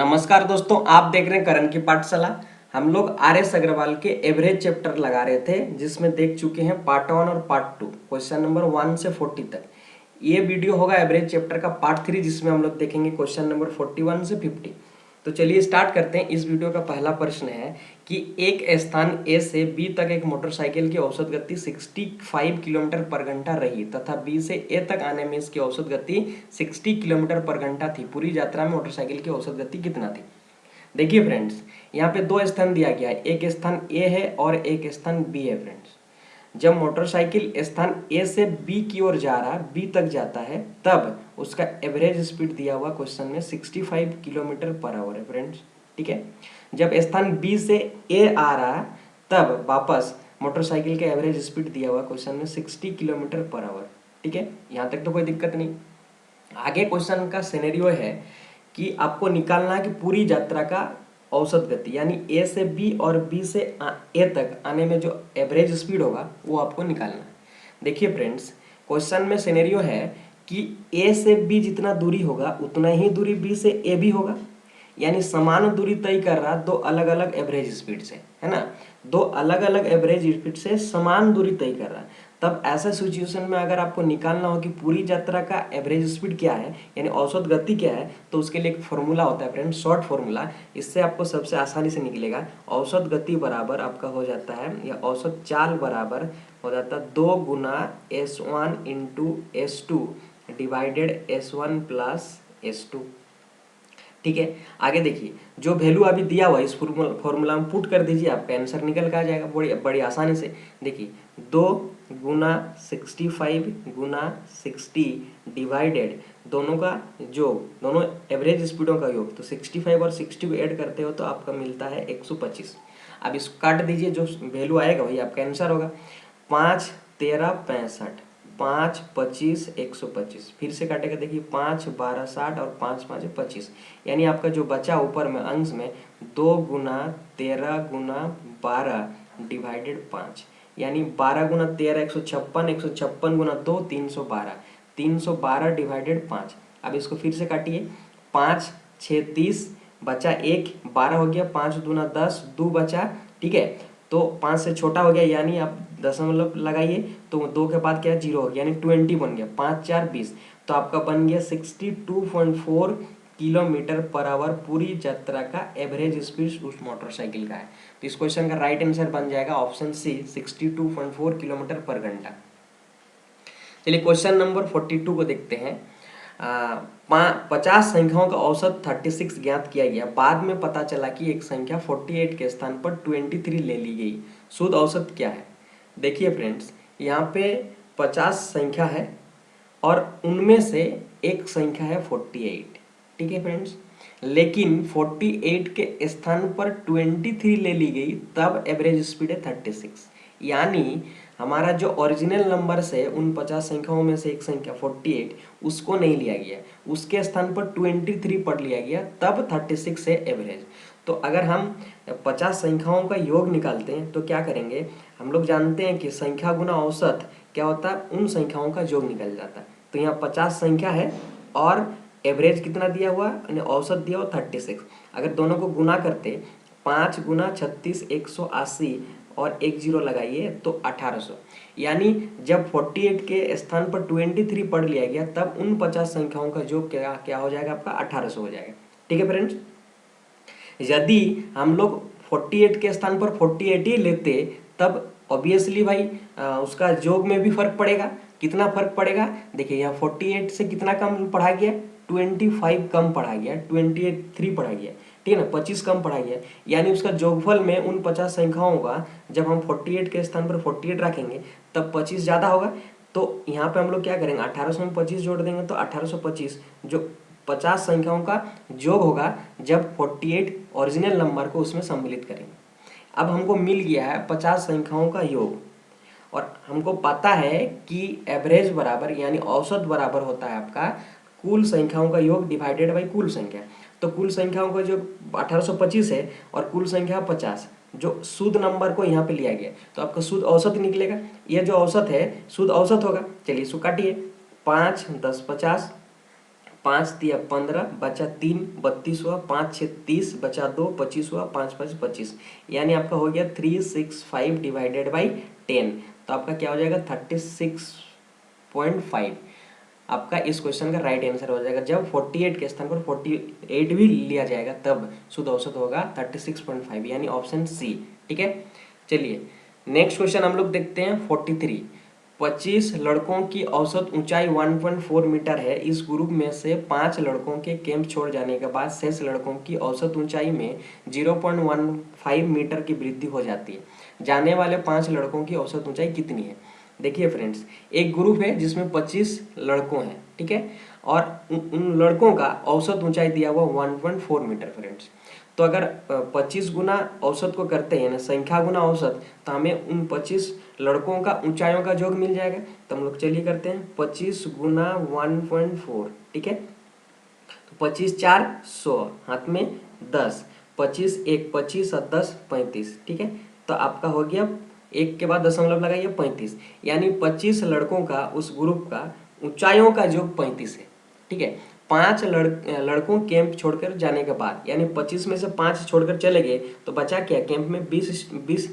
नमस्कार दोस्तों, आप देख रहे हैं करण की पाठशाला। हम लोग आर एस अग्रवाल के एवरेज चैप्टर लगा रहे थे, जिसमें देख चुके हैं पार्ट 1 और पार्ट 2, क्वेश्चन नंबर 1 से 40 तक। ये वीडियो होगा एवरेज चैप्टर का पार्ट 3, जिसमें हम लोग देखेंगे क्वेश्चन नंबर 41 से 50। तो चलिए स्टार्ट करते हैं। इस वीडियो का पहला प्रश्न है कि एक स्थान ए से बी तक एक मोटरसाइकिल की औसत गति 65 किलोमीटर पर घंटा रही तथा बी से ए तक आने में इसकी औसत गति 60 किलोमीटर पर घंटा थी। पूरी यात्रा में मोटरसाइकिल की औसत गति कितना थी? देखिए फ्रेंड्स, यहाँ पे दो स्थान दिया गया है, एक स्थान ए है और एक स्थान बी है। फ्रेंड्स, जब मोटरसाइकिल स्थान ए से बी की ओर जा रहा, बी तक जाता है, तब उसका एवरेज स्पीड दिया हुआ क्वेश्चन में 65 किलोमीटर पर आवर है। फ्रेंड्स, ठीक है। जब स्थान बी से ए आ रहा, तब वापस मोटरसाइकिल का एवरेज स्पीड दिया हुआ क्वेश्चन में 60 किलोमीटर पर आवर। ठीक है, यहाँ तक तो कोई दिक्कत नहीं। आगे क्वेश्चन का सिनेरियो है कि आपको निकालना है कि पूरी यात्रा का औसत गति, यानी ए से बी और बी से ए तक आने में जो एवरेज स्पीड होगा वो आपको निकालना है। देखिए फ्रेंड्स, क्वेश्चन में सिनेरियो है कि ए से बी जितना दूरी होगा उतना ही दूरी बी से ए भी होगा, यानी समान दूरी तय कर रहा दो अलग अलग एवरेज स्पीड से, है ना। दो अलग अलग एवरेज स्पीड से समान दूरी तय कर रहा। तब ऐसा सिचुएशन में अगर आपको निकालना हो कि पूरी यात्रा का एवरेज स्पीड क्या है, यानी औसत गति क्या है, तो उसके लिए एक फॉर्मूला होता है फ्रेंड, शॉर्ट फॉर्मूला। इससे आपको सबसे आसानी से निकलेगा। औसत गति बराबर आपका हो जाता है, या औसत चाल बराबर हो जाता है 2 गुना S1 into S2 divided S1 plus S2। ठीक है, आगे देखिए, जो वैल्यू अभी दिया हुआ है इस फॉर्मूला में पुट कर दीजिए, आपका आंसर निकल कर आ जाएगा बड़ी बड़ी आसानी से। देखिए, 2 गुना 65 गुना 60 डिवाइडेड दोनों का योग, दोनों एवरेज स्पीडों का योग, तो 65 और 60 को ऐड करते हो तो आपका मिलता है 125। अब इसको काट दीजिए, जो वैल्यू आएगा वही आपका आंसर होगा। 5 13 65, 5 25 125, फिर से काटेगा। देखिए, 5 12 60 और 5 5 25, यानी आपका जो बचा ऊपर में अंश में 2 गुना 13 गुना 12 डिवाइडेड 5, यानी 12 गुना 13 156, 156 गुना 2 312, 312 डिवाइडेड 5। अब इसको फिर से काटिए, 5 6 30, बचा 1, 12 हो गया, 5 दूना 10, 2 बचा, ठीक है। तो 5 से छोटा हो गया, यानी आप दशमलव लगाइए, तो 2 के बाद क्या 0 हो गया, यानी 20 बन गया। 5 4 20, तो आपका बन गया 62.4 किलोमीटर पर आवर पूरी यात्रा का एवरेज स्पीड उस मोटरसाइकिल का है। तो इस क्वेश्चन का राइट आंसर बन जाएगा ऑप्शन सी, 62.4 किलोमीटर पर घंटा। चलिए क्वेश्चन नंबर 42 को देखते हैं। 50 संख्याओं का औसत 36 ज्ञात किया गया। बाद में पता चला कि एक संख्या 48 के स्थान पर 23 ले ली गई। शुद्ध औसत क्या है? देखिए फ्रेंड्स, यहाँ पे 50 संख्या है और उनमें से एक संख्या है 48। ठीक है फ्रेंड्स, लेकिन 48 के स्थान पर 23 ले ली गई, तब एवरेज स्पीड है 36। यानी हमारा जो ओरिजिनल नंबर से उन 50 संख्याओं में से एक संख्या 48, उसको नहीं लिया गया, उसके स्थान पर 23 पढ़ लिया गया, तब 36 है एवरेज। तो अगर हम 50 संख्याओं का योग निकालते हैं तो क्या करेंगे? हम लोग जानते हैं कि संख्या गुना औसत क्या होता है, उन संख्याओं का योग निकल जाता है। तो यहाँ 50 संख्या है और एवरेज कितना दिया हुआ, औसत दिया हुआ 36। अगर दोनों को गुना करते, 5 गुना 36 180 और 1 0 लगाइए तो 1800, यानी जब 48 के स्थान पर 23 पढ़ लिया गया, तब उन 50 संख्याओं का योग क्या क्या हो जाएगा आपका? 1800 हो जाएगा। ठीक है फ्रेंड्स, यदि हम लोग 48 के स्थान पर 48 ही लेते, तब ऑब्वियसली भाई उसका योग में भी फर्क पड़ेगा। कितना फर्क पड़ेगा? देखिए, यहाँ 48 से कितना कम पढ़ा गया? 25 कम पढ़ा गया, 23 पढ़ा गया, ठीक है ना, 25 कम पढ़ा गया। यानी उसका योगफल में उन 50 संख्याओं का जब हम 48 के स्थान पर 48 रखेंगे, तब 25 ज़्यादा होगा। तो यहाँ पे हम लोग क्या करेंगे? 1800 में 25 जोड़ देंगे, तो 1825 जो 50 संख्याओं का योग होगा, जब 48 ओरिजिनल नंबर को उसमें सम्मिलित करेंगे। अब हमको मिल गया है 50 संख्याओं का योग, और हमको पता है कि एवरेज बराबर यानी औसत बराबर होता है आपका कुल संख्याओं का योग डिवाइडेड बाई कुल संख्या। तो कुल संख्याओं का जो 1825 है और कुल संख्या 50, जो शुद्ध नंबर को यहाँ पे लिया गया, तो आपका शुद्ध औसत निकलेगा। यह जो औसत है शुद्ध औसत होगा। चलिए इसको काटिए, 5 10 50, 5 दिया 15, बचा 3, 32 हुआ, 5 6 30, बचा 2, 25 हुआ, 5 5 25, यानी आपका हो गया 365 डिवाइडेड बाई 10। तो आपका क्या हो जाएगा 36.5। आपका इस क्वेश्चन का राइट आंसर हो जाएगा। जब 48 के स्थान पर 48 भी लिया जाएगा तब शुद्ध औसत होगा 36.5, यानी ऑप्शन सी। ठीक है, चलिए नेक्स्ट क्वेश्चन हम लोग देखते हैं 43। 25 लड़कों की औसत ऊंचाई 1.4 मीटर है। इस ग्रुप में से 5 लड़कों के कैंप छोड़ जाने के बाद शेष लड़कों की औसत ऊंचाई में 0.15 मीटर की वृद्धि हो जाती है। जाने वाले 5 लड़कों की औसत ऊंचाई कितनी है? देखिए फ्रेंड्स, एक ग्रुप है जिसमें 25 लड़कों हैं, ठीक है, और उन लड़कों का औसत ऊंचाई दिया हुआ 1.4 मीटर फ्रेंड्स। तो अगर 25 गुना औसत को करते हैं ना, संख्या गुना औसत, तो हमें उन 25 लड़कों का ऊंचाइयों का योग मिल जाएगा। तो हम लोग चलिए करते हैं 25 गुना 1.4, ठीक है। तो 25 4 100, हाथ में 10, 25 1 25 और 10 35, ठीक है। तो आपका हो गया, एक के बाद दशमलव लगाइए 35, यानी 25 लड़कों का उस ग्रुप का ऊंचाइयों का योग 35 है, ठीक है। 5 लड़कों कैंप छोड़कर जाने के बाद, यानी 25 में से 5 छोड़कर चले गए तो बचा क्या? कैंप में 20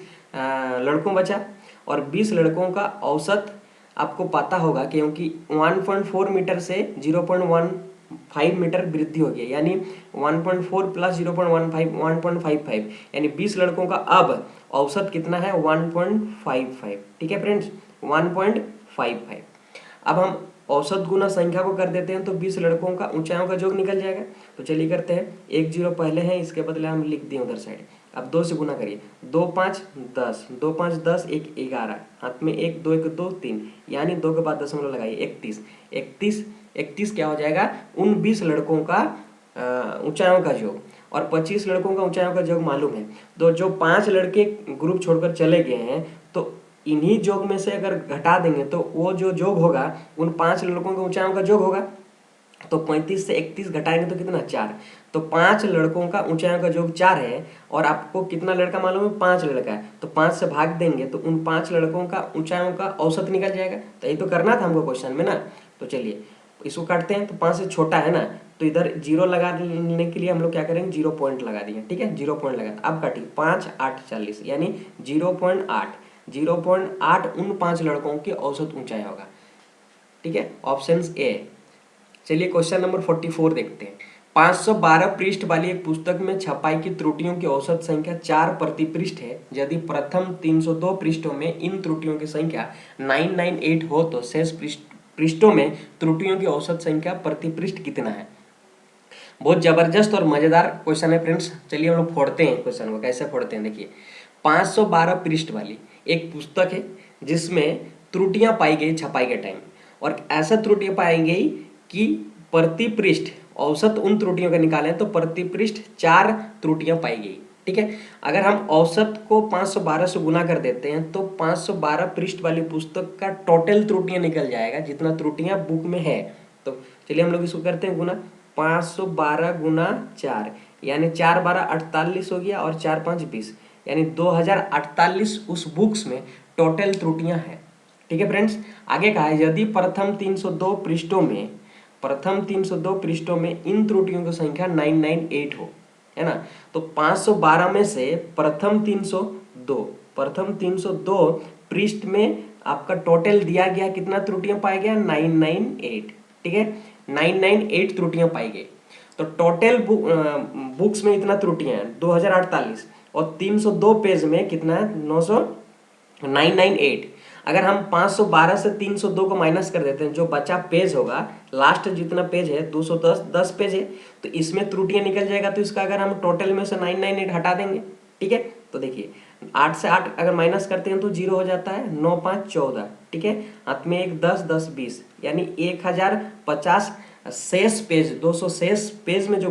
लड़कों बचा, और 20 लड़कों का औसत आपको पता होगा क्योंकि 1.4 मीटर से 0.15 मीटर वृद्धि हो गई, यानी 1.4 प्लस 0.15 1.55, यानी 20 लड़कों का अब औसत कितना है? 1.55, ठीक है फ्रेंड्स, 1.55। अब हम औसत गुना संख्या को कर देते हैं तो 20 लड़कों का ऊंचाइयों का योग निकल जाएगा। तो चलिए करते हैं, 1 0 पहले है, इसके बदले हम लिख दिए उधर साइड। अब 2 से गुना करिए, 2 5 10, 2 5 10, 1 11, हाथ में 1 2 1 2 3, यानी 2 के बाद दशमलव लगाइए 31। 31 क्या हो जाएगा? उन 20 लड़कों का ऊंचाइयों का योग, और 25 लड़कों का ऊंचाइयों का योग मालूम है। तो जो 5 लड़के ग्रुप छोड़कर चले गए हैं, तो इन्हीं जोग में से अगर घटा देंगे तो वो जो जोग होगा उन 5 लड़कों के ऊंचाइयों का जोग होगा। तो 35 से 31 घटाएंगे तो कितना? 4। तो 5 लड़कों का ऊंचाइयों का जोग 4 है, और आपको कितना लड़का मालूम है? 5 लड़का है। तो 5 से भाग देंगे तो उन 5 लड़कों का ऊंचाइयों का औसत निकल जाएगा। तो ये तो करना था हमको क्वेश्चन में ना। तो चलिए इसको काटते हैं, तो 5 से छोटा है ना, तो इधर 0 लगाने के लिए हम लोग क्या करेंगे? 0 पॉइंट लगा दिए, ठीक है, 0 पॉइंट लगा। अब काटिए, 5 8 40, यानी 0.8 उन 5 लड़कों की औसत ऊंचाई होगा, ठीक है, ऑप्शन ए। चलिए क्वेश्चन नंबर 44 देखते हैं। 512 पृष्ठ वाली एक पुस्तक में छपाई की त्रुटियों की औसत संख्या 4 प्रति पृष्ठ है। यदि प्रथम 302 पृष्ठों में इन त्रुटियों की संख्या 998 हो तो शेष पृष्ठों में त्रुटियों की औसत संख्या प्रति पृष्ठ कितना है? बहुत जबरदस्त और मजेदार क्वेश्चन है फ्रेंड्स। चलिए हम लोग फोड़ते हैं क्वेश्चन को। कैसे फोड़ते हैं देखिए, 512 पृष्ठ वाली एक पुस्तक है जिसमें त्रुटियां पाई गई छपाई के टाइम, और ऐसा त्रुटियां पाई गई कि प्रति पृष्ठ औसत उन त्रुटियों का निकालें तो प्रति पृष्ठ 4 त्रुटियां पाई गई, ठीक है। अगर हम औसत को 512 से गुना कर देते हैं तो 512 पृष्ठ वाली पुस्तक का टोटल त्रुटियां निकल जाएगा, जितना त्रुटियां बुक में है। तो चलिए हम लोग इसको करते हैं गुना, 512 गुना 4, यानी 4 12 48 हो गया, और 4 5 20, यानी 2048 उस बुक्स में टोटल त्रुटियां हैं, ठीक है फ्रेंड्स। आगे कहा है, यदि प्रथम 302 पृष्ठों में इन त्रुटियों की संख्या 998 हो, है ना, तो 512 में से प्रथम 302 पृष्ठ में आपका टोटल दिया गया कितना त्रुटियां पाया गया? 998, ठीक है, 998 त्रुटियां पाई गई। तो टोटल बुक्स में इतना त्रुटियां हैं 2048, और 302 पेज में कितना है? 998। अगर हम 512 से 302 को माइनस कर देते हैं, जो बचा पेज होगा, लास्ट जितना पेज है 210 पेज है, तो इसमें त्रुटियां निकल जाएगा। तो इसका अगर हम टोटल में से 998 हटा देंगे, ठीक है, तो देखिए 8 से 8 अगर माइनस करते हैं तो 0 हो जाता है, 9 5 14, ठीक है, हाथ में 1 10 10 20, यानी 1050 शेष पेज, 200 शेष पेज में जो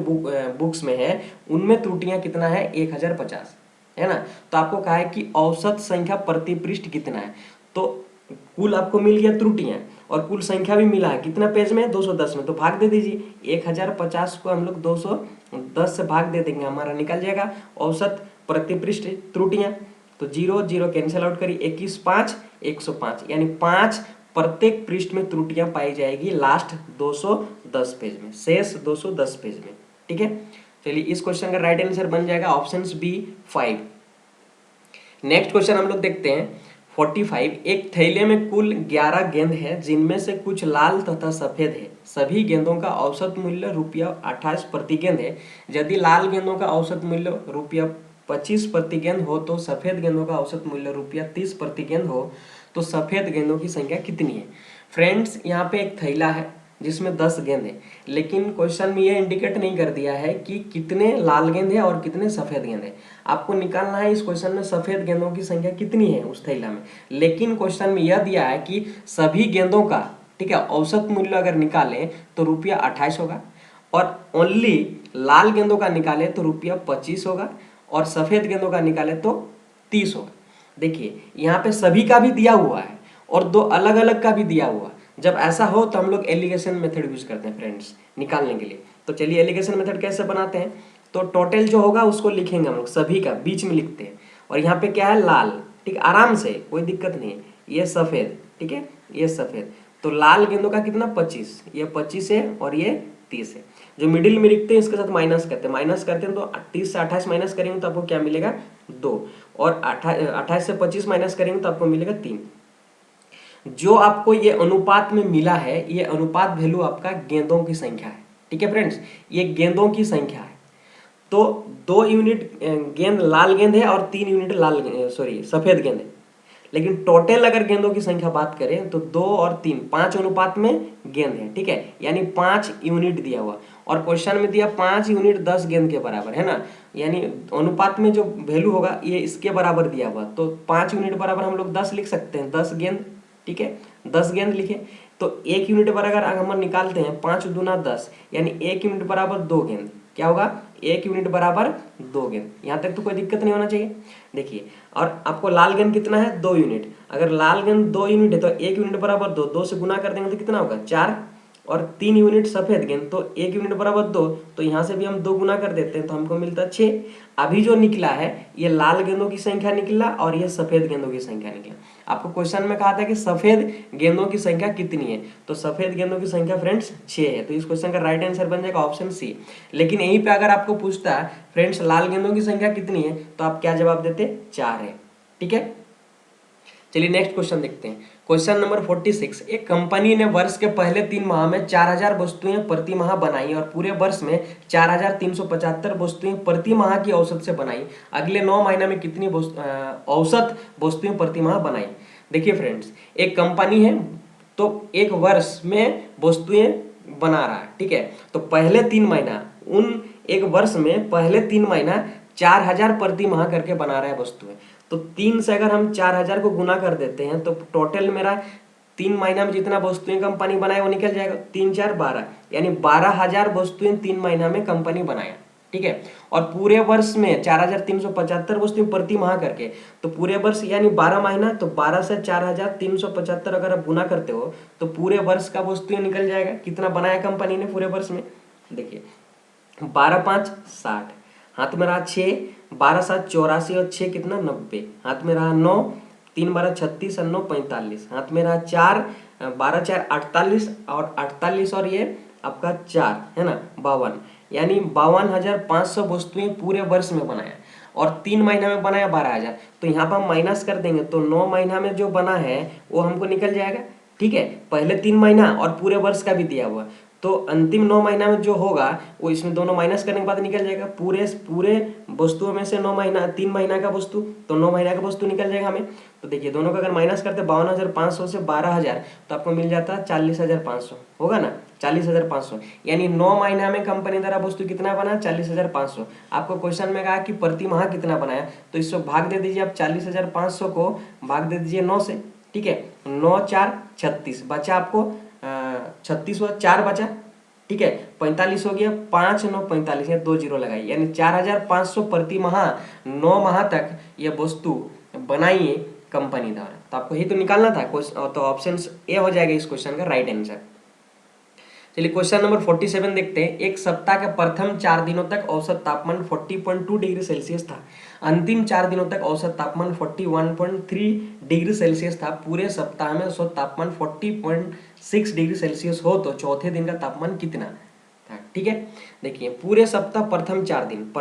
बुक्स में है उनमें त्रुटियां कितना है? 1050, है ना। तो आपको कहा है कि औसत संख्या प्रति पृष्ठ कितना है। तो कुल आपको मिल गया त्रुटियां, और कुल संख्या भी मिला है कितना पेज में? 210 में। तो भाग दे दीजिए, 1050 को हम लोग 210 से भाग दे देंगे, हमारा निकल जाएगा औसत प्रति पृष्ठ त्रुटियां। तो 0 0 कैंसिल आउट करिए, 21 5 105, यानी 5 प्रत्येक पृष्ठ में त्रुटियां पाई जाएगी लास्ट 210 210 पेज में, शेष 210 पेज में। ठीक है, चलिए इस क्वेश्चन का राइट आंसर बन जाएगा ऑप्शन बी 5। नेक्स्ट क्वेश्चन हम लोग देखते हैं 45। एक थैले में कुल 11 गेंद है जिनमें से कुछ लाल तथा सफेद है। सभी गेंदों का औसत मूल्य ₹28 प्रति गेंद है। यदि लाल गेंदों का औसत मूल्य ₹25 प्रति गेंद हो तो सफेद गेंदों का औसत मूल्य ₹30 प्रति गेंद हो तो सफेद गेंदों की संख्या कितनी है। फ्रेंड्स, यहाँ पे एक थैला है जिसमें 10 गेंद है, लेकिन क्वेश्चन में ये इंडिकेट नहीं कर दिया है कि कितने लाल गेंद है और कितने सफेद गेंद है। आपको निकालना है इस क्वेश्चन में सफेद गेंदों की संख्या कितनी है उस थैला में, लेकिन क्वेश्चन में यह दिया है कि सभी गेंदों का, ठीक है, औसत मूल्य अगर निकालें तो ₹28 होगा, और ओनली लाल गेंदों का निकाले तो ₹25 होगा, और सफेद गेंदों का निकाले तो 30 होगा। देखिए यहाँ पे सभी का भी दिया हुआ है और दो अलग अलग का भी दिया हुआ है। जब ऐसा हो तो हम लोग एलिगेशन मेथड यूज करते हैं फ्रेंड्स निकालने के लिए। तो चलिए एलिगेशन मेथड कैसे बनाते हैं, तो टोटल जो होगा उसको लिखेंगे हम लोग, सभी का बीच में लिखते हैं, और यहाँ पे क्या है लाल, ठीक, आराम से कोई दिक्कत नहीं है। ये सफेद, ठीक है, ये सफेद, तो लाल गेंदों का कितना 25, ये 25 है और ये 30 है। जो मिडिल में लिखते हैं इसके साथ माइनस करते हैं, माइनस करते हैं तो 30 से 28 माइनस करेंगे तो आपको क्या मिलेगा 2, और 28 से 25 माइनस करेंगे तो आपको मिलेगा 3। जो आपको ये अनुपात में मिला है, ये अनुपात वैल्यू आपका गेंदों की संख्या है। ठीक है फ्रेंड्स, ये गेंदों की संख्या है। तो 2 यूनिट गेंद लाल गेंद है और 3 यूनिट सफेद गेंद है, लेकिन टोटल अगर गेंदों की संख्या बात करें तो 2 और 3 5 अनुपात में गेंद है। ठीक है, यानी 5 यूनिट दिया हुआ, और क्वेश्चन में दिया 5 यूनिट 10 गेंद के बराबर है ना, यानी अनुपात में जो वैल्यू होगा ये इसके बराबर दिया हुआ, तो 5 यूनिट बराबर हम लोग 10 लिख सकते हैं, 10 गेंद। ठीक है, 10 गेंद लिखे, तो 1 यूनिट बराबर अगर हम निकालते हैं 5 दूना 10, यानी 1 यूनिट बराबर 2 गेंद। क्या होगा, 1 यूनिट बराबर 2 गेंद। यहाँ तक तो कोई दिक्कत नहीं होना चाहिए। देखिए, और आपको लाल गेंद कितना है 2 यूनिट, अगर लाल गेंद 2 यूनिट है तो 1 यूनिट बराबर 2, 2 से गुना कर देंगे तो कितना होगा 4, और 3 यूनिट सफेद गेंद, तो 1 यूनिट बराबर 2, तो यहाँ से भी हम 2 गुना कर देते हैं तो हमको मिलता है 6। अभी जो निकला है ये लाल गेंदों की संख्या निकला और ये सफेद गेंदों की संख्या निकला। आपको क्वेश्चन में कहा था कि सफेद गेंदों की संख्या कितनी है, तो सफेद गेंदों की संख्या फ्रेंड्स 6 है, तो इस क्वेश्चन का राइट आंसर बन जाएगा ऑप्शन सी। लेकिन यहीं पे अगर आपको पूछता है फ्रेंड्स लाल गेंदों की संख्या कितनी है, तो आप क्या जवाब देते, 4 है। ठीक है, चलिए नेक्स्ट क्वेश्चन देखते हैं। Question number 46। एक कंपनी ने वर्ष के पहले 3 माह में 4000 वस्तुएं प्रति माह बनाई और पूरे वर्ष में 4375 वस्तुएं प्रति माह की औसत से बनाई। अगले 9 महीने में कितनी औसत वस्तुएं प्रति माह बनाई। देखिए फ्रेंड्स, एक कंपनी है तो एक वर्ष में वस्तुएं बना रहा है। ठीक है, तो पहले 3 महीना, उन एक वर्ष में पहले 3 महीना 4000 प्रति माह करके बना रहा है वस्तुएं, तो 3 से अगर हम 4000 को गुना कर देते हैं तो टोटल मेरा 3 महीना में जितना वस्तुएं कंपनी बनाए वो निकल जाएगा, 3 4 12, यानी 12000 वस्तुएं 3 महीना में कंपनी बनाया। ठीक है, और पूरे वर्ष में 4375 वस्तुएं प्रति माह करके, तो पूरे वर्ष यानी 12 महीना, तो 12 से 4375 अगर आप गुना करते हो तो पूरे वर्ष का वस्तुएं निकल जाएगा कितना बनाया कंपनी ने पूरे वर्ष में। देखिए 12 5 60, हाथ में रहा 6, 12 7 84 और 6 कितना 90, हाथ में रहा 9, 3 12 36 और 9 45, हाथ में रहा 4, 12 4 48 और 48 और ये आपका 4 है ना 52, यानी 52,500 वस्तुएं पूरे वर्ष में बनाया, और 3 महीना में बनाया 12,000। तो यहाँ पर हम माइनस कर देंगे तो 9 महीना में जो बना है वो हमको निकल जाएगा। ठीक है, पहले 3 महीना और पूरे वर्ष का भी दिया हुआ, तो अंतिम 9 महीना में जो होगा वो इसमें दोनों माइनस करने के बाद निकल जाएगा। पूरे वस्तुओं में से 9 महीना 3 महीना का वस्तु, तो 9 महीना का वस्तु निकल जाएगा हमें। तो देखिए दोनों का अगर माइनस करते 52,500 से 12,000 तो आपको मिल जाता है 40,500, होगा ना 40,500, यानी 9 महीना में कंपनी द्वारा वस्तु कितना बना 40,500। आपको क्वेश्चन में कहा कि प्रति माह कितना बनाया, तो इसको भाग दे दीजिए आप, 40,500 को भाग दे दीजिए 9 से। ठीक है, 9 4 36 बचा आपको 36 हुआ, 4 बचा। ठीक है, 45 हो गया, 5 9 45, या 2 जीरो लगाई, यानी 4500 प्रति माह 9 माह तक ये वस्तु बनाई है कंपनी द्वारा। तो आपको ही तो निकालना था, तो ऑप्शन ए हो जाएगा इस क्वेश्चन का राइट आंसर। चलिए क्वेश्चन नंबर 47 देखते हैं। एक सप्ताह के प्रथम 4 दिनों तक औसत तापमान 40.2 डिग्री सेल्सियस था। अंतिम 4 दिनों तक औसत तापमान 41.3 डिग्री सेल्सियस था। पूरे सप्ताह में औसत तापमान 40.6 डिग्री सेल्सियस हो तो चौथे दिन का तापमान कितना था। ठीक है, देखिए पूरे सप्ताह प्रथम 4 दिन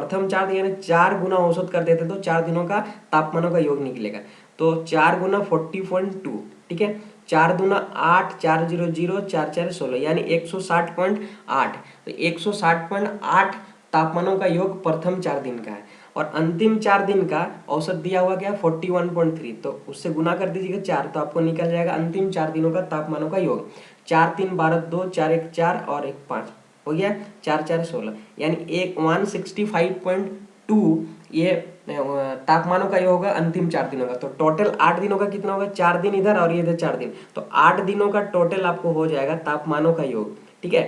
यानी 4 गुना औसत कर देते तो 4 दिनों का तापमानों का योग निकलेगा। तो 4 गुना 40.2, ठीक है, 4 दूना 8, 4 0 0, 4 4 16 यानी 160.8। तो 160.8 तापमानों का योग प्रथम 4 दिन का है और अंतिम 4 दिन का औसत दिया हुआ क्या 41.3, तो उससे गुना कर दीजिएगा 4 तो आपको निकल जाएगा अंतिम 4 दिनों का तापमानों का योग। 4 3 12 2, 4 1 4 और 1 5 हो गया, 4 4 16 यानी 165.2 ये तापमानों का ये होगा अंतिम 4 दिनों का। तो टोटल 8 दिनों का कितना होगा, 4 दिन इधर और ये इधर 4 दिन, तो 8 दिनों का टोटल आपको हो जाएगा तापमानों का योग। ठीक है,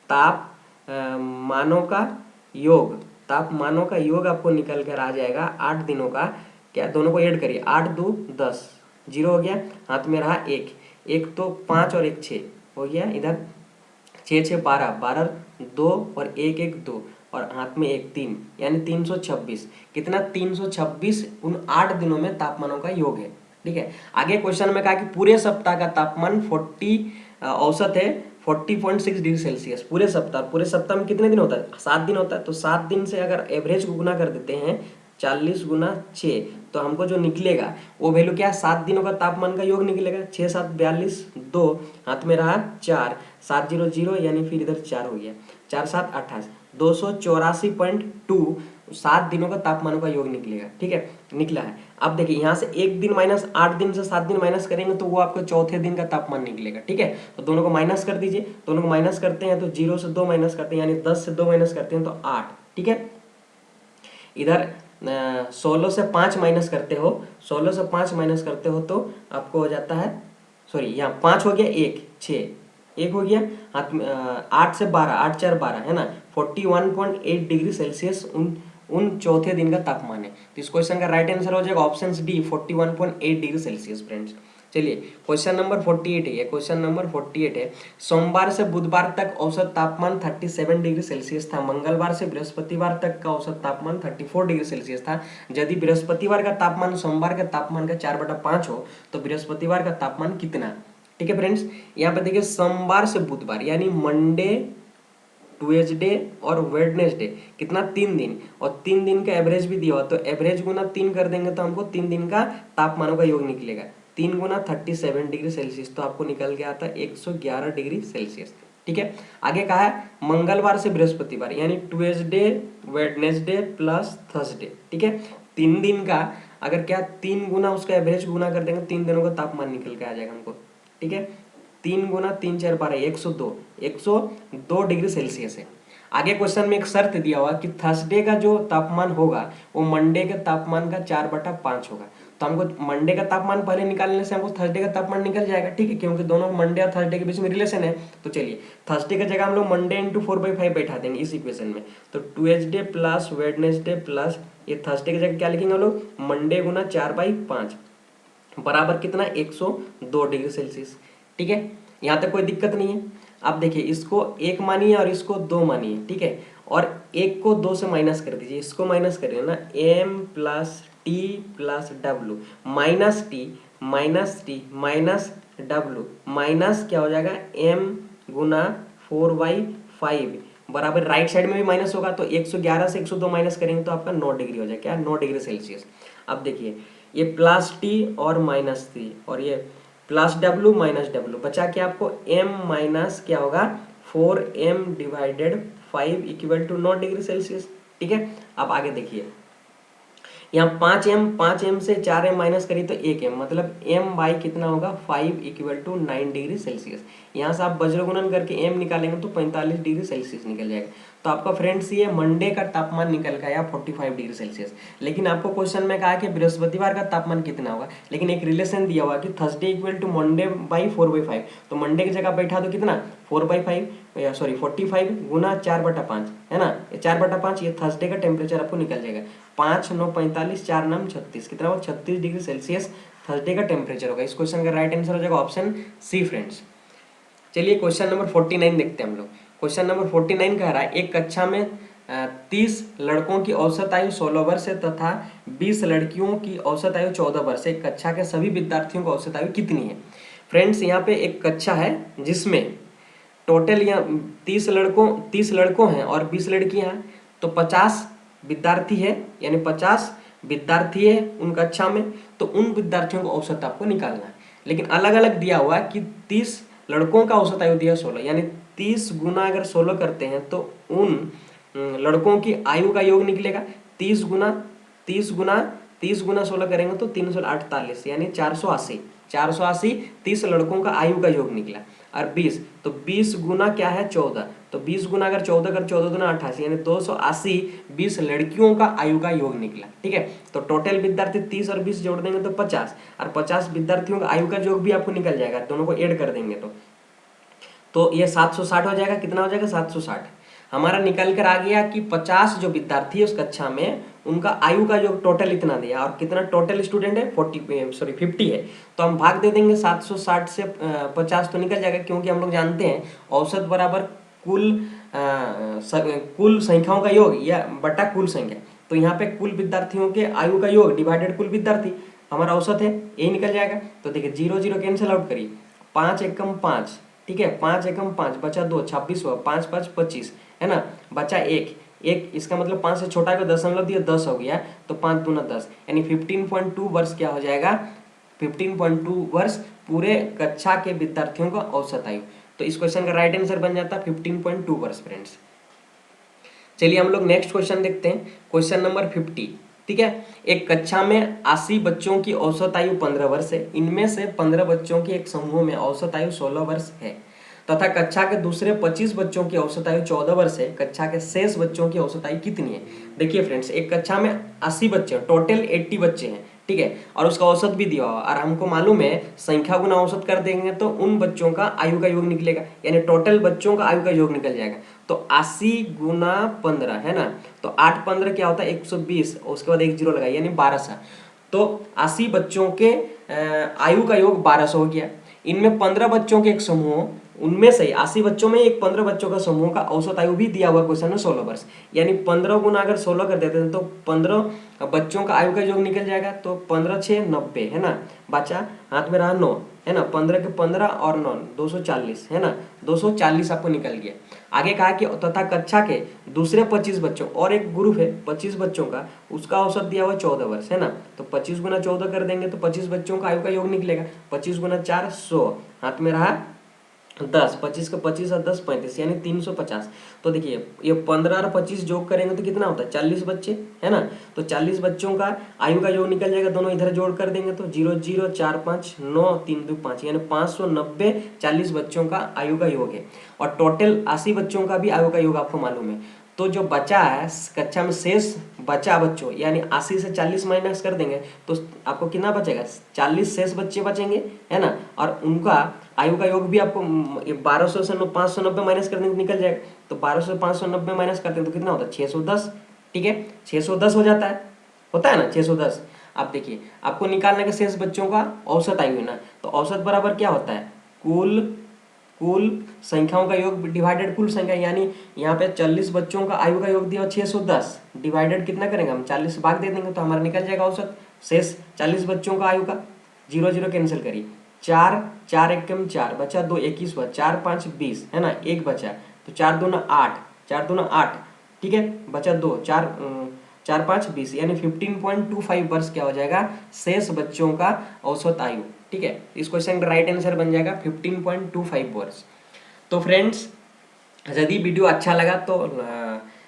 तापमानों का योग, तापमानों का योग आपको निकल कर आ जाएगा 8 दिनों का। क्या, दोनों को ऐड करिए, 8 2 10, 0 हो गया, हाथ में रहा 1, 1 तो 5 और 1 6 हो गया, इधर 6 6 12, 12 2 और 1 1 2 और हाथ में 1 3 यानी 326। कितना, 326 उन 8 दिनों में तापमानों का योग है। ठीक है, आगे क्वेश्चन में कहा कि पूरे सप्ताह का तापमान 40 औसत है 40.6 डिग्री सेल्सियस। पूरे सप्ताह में कितने दिन होता है, 7 दिन होता है। तो 7 दिन से अगर एवरेज को गुना कर देते हैं 40 गुना 6 तो हमको जो निकलेगा वो वैल्यू क्या है, 7 दिनों का तापमान का योग निकलेगा। 6 7 42, 2 हाथ में रहा 4, 7 0 0 यानी फिर इधर 4 हो गया, 4 7 28, 284.2 7 दिनों का तापमानों का योग निकलेगा। ठीक है, निकला है। अब देखिए यहाँ से एक दिन माइनस 8 दिन से 7 दिन माइनस करेंगे तो वो आपको चौथे दिन का तापमान निकलेगा। ठीक है, तो दोनों को माइनस कर दीजिए, दोनों को माइनस करते हैं तो 0 से 2 माइनस करते हैं यानी 10 से 2 माइनस करते हैं तो 8। ठीक है, इधर 16 से 5 माइनस करते हो, 16 से 5 माइनस करते हो तो आपको हो जाता है, सॉरी यहाँ 5 हो गया, 1 6 1 हो गया, हाथ में 8 से 12, 8 4 12 है ना, 41.8 डिग्री सेल्सियस उन चौथे दिन का तापमान है। तो इस क्वेश्चन का राइट आंसर हो जाएगा option D 41.8 degree Celsius friends. चलिए क्वेश्चन नंबर 48 है, क्वेश्चन नंबर 48 है। सोमवार से बुधवार तक औसत तापमान 37 डिग्री सेल्सियस था। मंगलवार से बृहस्पतिवार तक का औसत तापमान 34 डिग्री सेल्सियस था। यदि बृहस्पतिवार का तापमान सोमवार के तापमान का 4/5 हो तो बृहस्पतिवार का तापमान कितना। ठीक है फ्रेंड्स, यहाँ पे देखिए सोमवार से बुधवार यानी मंडे, ट्यूसडे और वेडनेसडे, कितना 3 दिन, और 3 दिन का एवरेज भी दिया हुआ तो एवरेज गुना 3 कर देंगे तो हमको 3 दिन का तापमानों का योग निकलेगा। 3 गुना 37 डिग्री सेल्सियस तो आपको निकल के आता है 111 डिग्री सेल्सियस। ठीक है, आगे कहा है मंगलवार से बृहस्पतिवार यानी ट्यूसडे, वेडनेसडे प्लस थर्सडे। ठीक है, 3 दिन का अगर क्या 3 गुना उसका एवरेज गुना कर देंगे 3 दिनों का तापमान निकल के आ जाएगा हमको। ठीक है, 3 गुना 3 4 12 102 डिग्री सेल्सियस है। आगे क्वेश्चन में एक शर्त दिया हुआ कि थर्सडे का जो तापमान होगा वो मंडे के तापमान का 4/5 होगा। तो हमको मंडे का तापमान पहले निकालने से हमको थर्सडे का तापमान निकल जाएगा। ठीक है, क्योंकि दोनों मंडे और थर्सडे के बीच में रिलेशन है। तो चलिए थर्सडे की जगह हम लोग मंडे इंटू 4/5 बैठा देंगे इस इक्वेशन में। तो ट्यूसडे प्लस वेडनेसडे प्लस ये थर्सडे की जगह क्या लिखेंगे हम लोग, मंडे गुना 4/5 बराबर कितना 102 डिग्री सेल्सियस। ठीक है, यहाँ तक कोई दिक्कत नहीं है। अब देखिए इसको 1 मानिए और इसको 2 मानिए। ठीक है, और 1 को 2 से माइनस कर दीजिए, इसको माइनस करिए ना, m plus T plus W minus T minus W minus क्या हो जाएगा m गुना 4/5 बराबर राइट साइड में भी माइनस होगा तो 111 से 102 माइनस करेंगे तो आपका 9 डिग्री हो जाएगा। क्या, 9 डिग्री सेल्सियस। अब देखिए ये प्लस टी और माइनस टी और ये प्लस डब्लू माइनस डब्लू बचा के आपको m माइनस क्या होगा 4m divided 5 equal to 9 degree Celsius. ठीक है, अब आगे देखिए यहाँ 5m से 4m माइनस करी तो 1m मतलब m बाई कितना होगा 5 इक्वल टू 9 डिग्री सेल्सियस। यहाँ से आप वज्रगुणन करके m निकालेंगे तो 45 डिग्री सेल्सियस निकल जाएगा। तो आपका फ्रेंड्स ये मंडे का तापमान निकल गया 45 डिग्री सेल्सियस। लेकिन आपको क्वेश्चन में कहा कि बृहस्पतिवार का तापमान कितना होगा, लेकिन एक रिलेशन दिया हुआ कि Thursday equal to Monday by 4/5। तो मंडे की जगह बैठा तो कितना 4/5 सॉरी 45 गुना 4/5 है ना, 4/5 ये थर्सडे का टेम्परेचर आपको निकल जाएगा। 5 9 45 4 9 36 कितना होगा 36 डिग्री सेल्सियस थर्सडे का टेम्परेचर होगा। इस क्वेश्चन का राइट आंसर हो जाएगा ऑप्शन सी फ्रेंड्स। चलिए क्वेश्चन नंबर 49 देखते हैं हम लोग। क्वेश्चन नंबर 49 कह रहा है एक कक्षा में 30 लड़कों की औसत आयु 16 वर्ष है तथा 20 लड़कियों की औसत आयु 14 वर्ष है। कक्षा के सभी विद्यार्थियों की औसत आयु कितनी है? फ्रेंड्स, यहाँ पे एक कक्षा है जिसमें टोटल यहाँ 30 लड़कों हैं और 20 लड़कियां हैं, तो 50 विद्यार्थी है, यानी 50 विद्यार्थी है उन कक्षा में। तो उन विद्यार्थियों का औसत आपको निकालना है, लेकिन अलग अलग दिया हुआ है कि 30 लड़कों का औसत आयु दिया 16, यानी 30 गुना अगर 16 करते हैं तो उन लड़कों की आयु का योग निकलेगा। 30 गुना 16 करेंगे तो 348, यानी 480। 30 लड़कों का आयु का योग निकला। और 20, तो 20 गुना क्या है 14, तो 20 गुना अगर 14 कर 14 दुना 88, यानी 280 20 लड़कियों का आयु का योग निकला। ठीक है, तो टोटल विद्यार्थी 30 और 20 जोड़ देंगे तो 50, और 50 विद्यार्थियों का आयु का योग भी आपको निकल जाएगा, दोनों को ऐड कर देंगे तो ये 760 हो जाएगा। कितना हो जाएगा? 760। हमारा निकल कर आ गया कि 50 जो विद्यार्थी है उस कक्षा में उनका आयु का योग टोटल इतना दिया, और कितना टोटल स्टूडेंट है 50 है। तो हम भाग दे देंगे 760 से 50 तो निकल जाएगा, क्योंकि हम लोग जानते हैं औसत बराबर कुल संख्याओं का योग या बटा कुल संख्या। तो यहाँ पे कुल विद्यार्थियों के आयु का योग डिवाइडेड कुल विद्यार्थी हमारा औसत है, यही निकल जाएगा। तो देखिए 0 0 कैंसिल आउट करिए, 5 एकम 5, ठीक है, 5 एकम 5 बचा 2, 26 हुआ, 5 5 25 है ना, बचा 1, इसका मतलब 5 से छोटा को दशमलव दिया 10 हो गया, तो 5 दूना 10, यानी 15.2 वर्ष क्या हो जाएगा? 15.2 वर्ष पूरे कक्षा के विद्यार्थियों का औसत आयु। तो इस क्वेश्चन का राइट आंसर बन जाता है 15.2 वर्ष फ्रेंड्स। चलिए हम लोग नेक्स्ट क्वेश्चन देखते हैं, क्वेश्चन नंबर 50। ठीक है, एक कक्षा में 80 बच्चों की औसत आयु 15 वर्ष है। इनमें से 15 बच्चों के एक समूह में औसत आयु 16 वर्ष है तथा कक्षा के दूसरे 25 बच्चों की औसत आयु 14 वर्ष है। कक्षा के शेष बच्चों की औसत आयु कितनी है? देखिए फ्रेंड्स, एक कक्षा में 80 बच्चे, टोटल 80 बच्चे हैं, ठीक है, और उसका औसत भी दिया हुआ, और हमको मालूम है संख्या गुना औसत कर देंगे तो उन बच्चों का आयु का योग निकलेगा, यानी टोटल बच्चों का आयु का योग निकल जाएगा। तो 80 गुना 15 है ना, तो 8 15 क्या होता है 120, उसके बाद एक जीरो लगाइए, यानी 1200। तो 80 बच्चों के आयु का योग 1200 हो गया। इनमें 15 बच्चों के एक समूह, उनमें से 80 बच्चों में एक 15 बच्चों का समूह का औसत आयु भी दिया हुआ क्वेश्चन में 16 वर्ष, यानी 15 गुना अगर 16 कर देते हैं तो 15 बच्चों का आयु का योग निकल जाएगा। तो 15 6 90 है ना, बचा हाथ में रहा 9 है ना, 15 के 15 और 9 240 है ना, 240 आपको निकल गया। आगे कहा कि तथा कक्षा के दूसरे 25 बच्चों, और एक ग्रुप है 25 बच्चों का, उसका औसत दिया हुआ 14 वर्ष है ना, तो 25 गुना 14 कर देंगे तो 25 बच्चों का आयु का योग निकलेगा। 25 गुना 4 100, हाथ में रहा 10, 25 का 25 और 10 35, यानी 350। तो देखिए ये 15 और 25 जोड़ करेंगे तो कितना होता है 40 बच्चे है ना, तो 40 बच्चों का आयु का योग निकल जाएगा। दोनों इधर जोड़ कर देंगे तो 0 0 4 5 9 3 2 5, यानी 590 40 बच्चों का आयु का योग है। और टोटल 80 बच्चों का भी आयु का योग आपको मालूम है। तो जो बचा है कक्षा में शेष बचा बच्चों, यानी 80 से 40 माइनस कर देंगे तो आपको कितना बचेगा 40 शेष बच्चे बचेंगे है ना, और उनका आयु का योग भी आपको 1200 से 590 माइनस कर देंगे निकल जाएगा। तो 1200 से 590 माइनस करते हैं तो कितना होता है 610, ठीक है, 610 हो जाता है, होता है ना 610। आप देखिए आपको निकालने के शेष बच्चों का औसत आयु है ना, तो औसत बराबर क्या होता है कुल संख्याओं का योग डिवाइडेड कुल संख्या, यानी यहाँ पे 40 बच्चों का आयु का योग दिया 610, डिवाइडेड कितना करेंगे हम 40 से भाग दे देंगे तो हमारा निकल जाएगा औसत शेष 40 बच्चों का आयु का। 0 0 कैंसिल करिए, 4 4 एकम 4 बचा 2 21 हुआ, 4 5 20 है ना, एक बचा, तो 4 दूना 8, 4 दूना 8, ठीक है, बचा 2 4 4 5 20, यानी 15.25 वर्ष क्या हो जाएगा शेष बच्चों का औसत आयु। ठीक है, इस क्वेश्चन का राइट आंसर बन जाएगा 15.25 वर्ष। तो फ्रेंड्स यदि वीडियो अच्छा लगा तो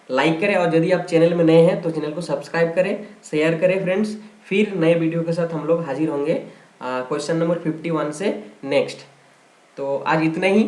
लाइक करें, और यदि आप चैनल में नए हैं तो चैनल को सब्सक्राइब करें, शेयर करें फ्रेंड्स। फिर नए वीडियो के साथ हम लोग हाजिर होंगे क्वेश्चन नंबर 51 से नेक्स्ट। तो आज इतना ही।